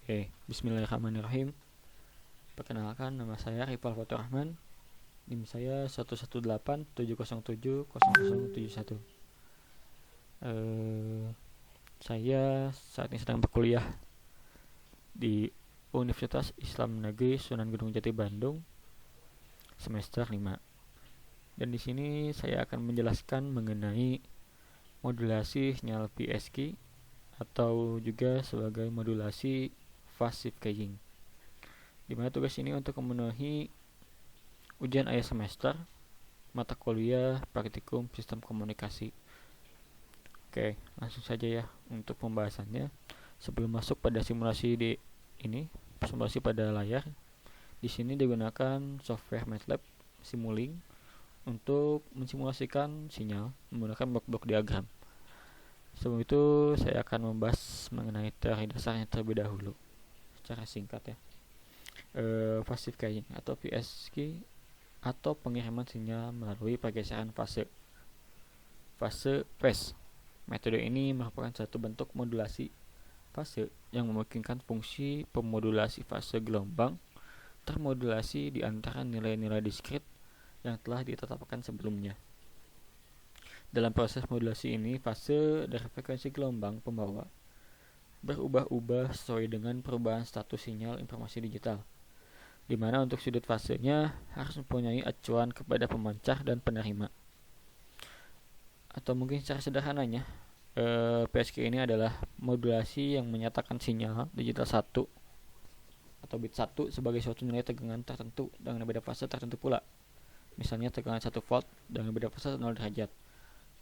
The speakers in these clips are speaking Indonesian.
Oke, bismillahirrahmanirrahim. Perkenalkan, nama saya Rifal Fatur Rahman. NIM saya 11870700071. Saya saat ini sedang berkuliah di Universitas Islam Negeri Sunan Gunung Jati Bandung, semester 5. Dan di sini saya akan menjelaskan mengenai modulasi sinyal PSG atau juga sebagai modulasi fast shift keying. Dimana tugas ini untuk memenuhi ujian akhir semester mata kuliah praktikum sistem komunikasi. Oke, langsung saja ya untuk pembahasannya. Sebelum masuk pada simulasi simulasi pada layar, di sini digunakan software MATLAB Simulink untuk mensimulasikan sinyal menggunakan blok-blok diagram. Sebelum itu saya akan membahas mengenai teori dasarnya terlebih dahulu secara singkat ya. Passive keying atau PSG atau pengiriman sinyal melalui pergeseran phase phase. Metode ini merupakan satu bentuk modulasi fase yang memungkinkan fungsi pemodulasi fase gelombang termodulasi di antara nilai-nilai diskrit yang telah ditetapkan sebelumnya. Dalam proses modulasi ini, fase dari frekuensi gelombang pembawa berubah-ubah sesuai dengan perubahan status sinyal informasi digital, di mana untuk sudut fasenya harus mempunyai acuan kepada pemancar dan penerima. Atau mungkin secara sederhananya, PSG ini adalah modulasi yang menyatakan sinyal digital 1 atau bit 1 sebagai suatu nilai tegangan tertentu dengan beda fase tertentu pula. Misalnya tegangan 1 volt dengan beda fase 0 derajat.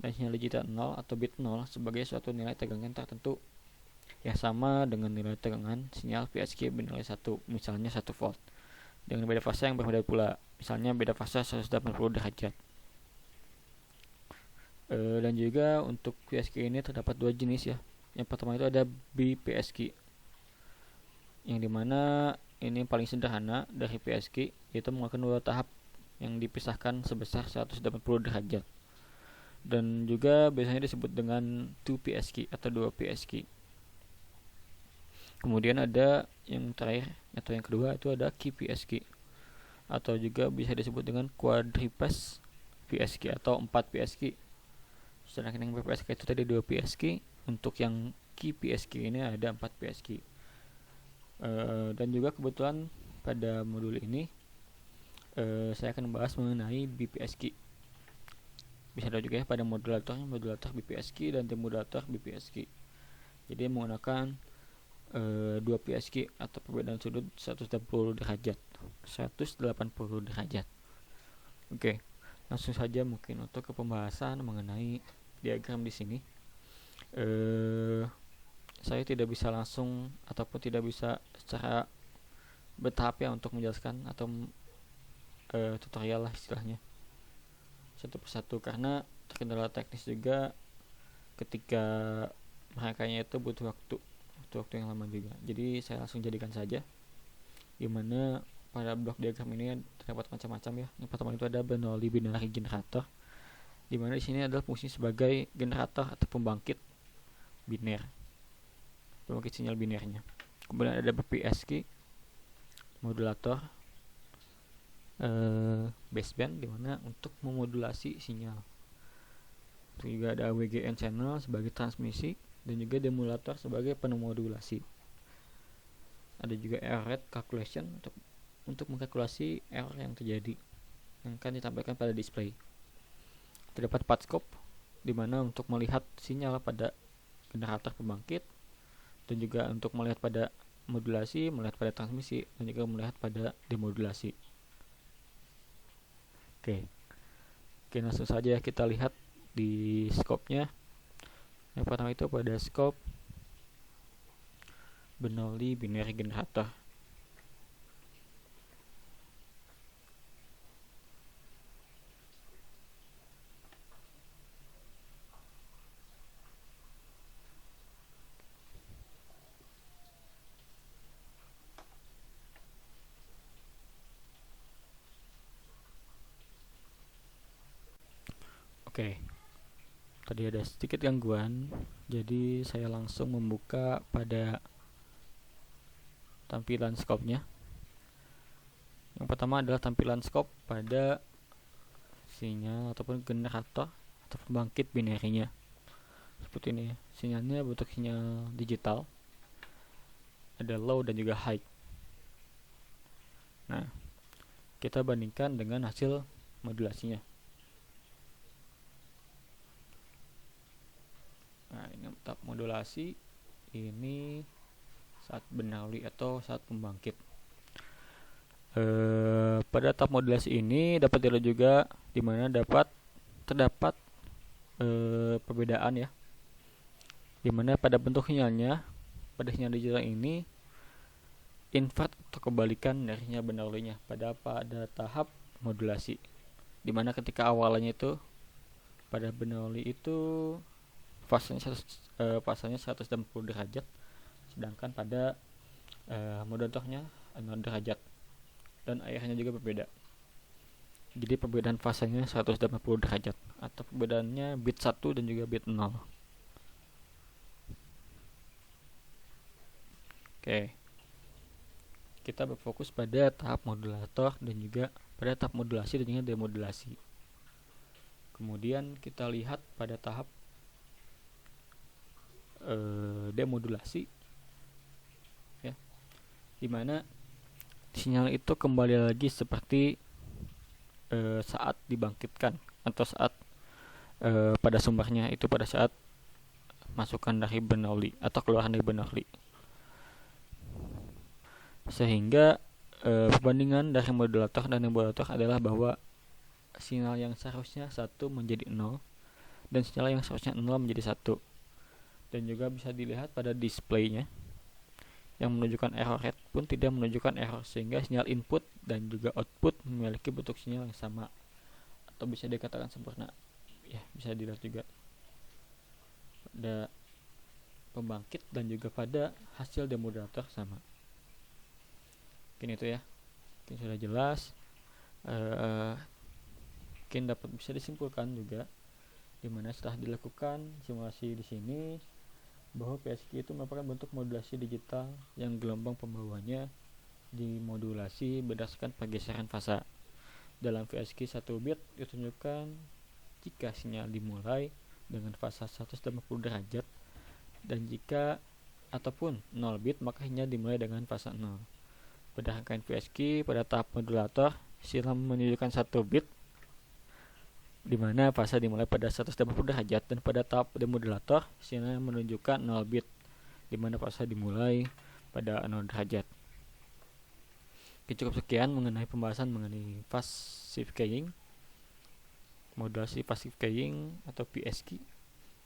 Dan sinyal digital 0 atau bit 0 sebagai suatu nilai tegangan tertentu yang sama dengan nilai tegangan sinyal PSG bernilai 1, misalnya 1 volt. Dengan beda fase yang berbeda pula, misalnya beda fase 180 derajat. Dan juga untuk PSG ini terdapat dua jenis ya. Yang pertama itu ada BPSG, yang dimana ini paling sederhana dari PSG, yaitu menggunakan dua tahap yang dipisahkan sebesar 180 derajat. Dan juga biasanya disebut dengan 2PSG atau 2 PSG. Kemudian ada yang terakhir atau yang kedua itu ada QPSG atau juga bisa disebut dengan quadriphase PSG atau 4 PSG. Sedangkan yang BPSG itu tadi 2 PSG, untuk yang QPSG ini ada 4 PSG. Dan juga kebetulan pada modul ini saya akan membahas mengenai BPSG. Bisa ada juga ya pada modulator BPSG dan demodulator BPSG. Jadi menggunakan 2 PSG atau perbedaan sudut 180 derajat. Oke, langsung saja mungkin untuk ke pembahasan mengenai diagram di sini. Saya tidak bisa langsung ataupun tidak bisa secara bertahap ya untuk menjelaskan atau tutorial lah istilahnya satu persatu, karena terkendala teknis juga ketika merakanya itu butuh waktu yang lama juga. Jadi saya langsung jadikan saja, dimana pada blok diagram ini terdapat macam-macam ya. Yang pertama itu ada Bernoulli binary generator, dimana di sini adalah fungsi sebagai generator atau pembangkit sinyal binernya. Kemudian ada BPSG, modulator baseband, dimana untuk memodulasi sinyal. Terus juga ada WGN channel sebagai transmisi dan juga demodulator sebagai penemodulasi. Ada juga error rate calculation untuk mengkalkulasi error yang terjadi yang akan ditampilkan pada display. Terdapat path-scope, di mana untuk melihat sinyal pada generator pembangkit, dan juga untuk melihat pada modulasi, melihat pada transmisi, dan juga melihat pada demodulasi. Oke, langsung saja kita lihat di scope-nya. Yang pertama itu pada scope Bernoulli binary generator. Oke, tadi ada sedikit gangguan, jadi saya langsung membuka pada tampilan skopnya. Yang pertama adalah tampilan skop pada sinyal ataupun generator atau pembangkit binarinya. Seperti ini, sinyalnya bentuk sinyal digital, ada low dan juga high. Nah, kita bandingkan dengan hasil modulasinya. Nah, ini tahap modulasi ini saat Bernoulli atau saat pembangkit. Pada tahap modulasi ini dapat dilihat juga di mana terdapat perbedaan ya. Di mana pada bentuk sinyalnya pada sinyal digital ini invert atau kebalikan dari sinyal Bernoulli-nya pada tahap modulasi. Di mana ketika awalnya itu pada Bernoulli itu fasanya 180 derajat, sedangkan pada modulatornya 0 derajat, dan akhirnya juga berbeda. Jadi perbedaan fasenya 180 derajat atau perbedaannya bit 1 dan juga bit 0. Oke. Kita berfokus pada tahap modulator dan juga pada tahap modulasi dan juga demodulasi. Kemudian kita lihat pada tahap demodulasi ya, dimana sinyal itu kembali lagi seperti saat dibangkitkan atau saat pada sumbernya itu pada saat masukan dari Bernoulli atau keluaran dari Bernoulli, sehingga perbandingan dari modulator dan demodulator adalah bahwa sinyal yang seharusnya 1 menjadi 0 dan sinyal yang seharusnya 0 menjadi 1. Dan juga bisa dilihat pada displaynya yang menunjukkan error rate pun tidak menunjukkan error, sehingga sinyal input dan juga output memiliki bentuk sinyal yang sama atau bisa dikatakan sempurna ya. Bisa dilihat juga pada pembangkit dan juga pada hasil demodulator sama. Mungkin itu ya, mungkin sudah jelas. Mungkin dapat bisa disimpulkan juga dimana setelah dilakukan simulasi di sini bahwa PSG itu merupakan bentuk modulasi digital yang gelombang pembawanya dimodulasi berdasarkan pergeseran fasa. Dalam PSG 1 bit ditunjukkan jika sinyal dimulai dengan fasa 180 derajat, dan jika ataupun 0 bit maka sinyal dimulai dengan fasa 0. Pada rangkaian PSG pada tahap modulator sinyal menunjukkan 1 bit di mana fasa dimulai pada 180 derajat, dan pada tahap demodulator sinyal menunjukkan 0 bit di mana fasa dimulai pada 0 derajat. Oke, cukup sekian mengenai pembahasan mengenai passive keying, modulasi passive keying atau PSG,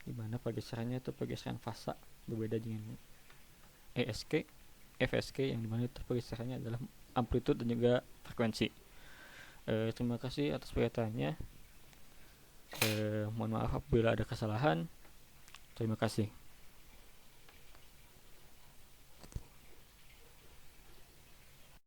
di mana pergeserannya itu pergeseran fasa, berbeda dengan ESK, FSK yang dimana itu pergeserannya adalah amplitude dan juga frekuensi. Terima kasih atas perhatiannya. Mohon maaf apabila ada kesalahan. Terima kasih.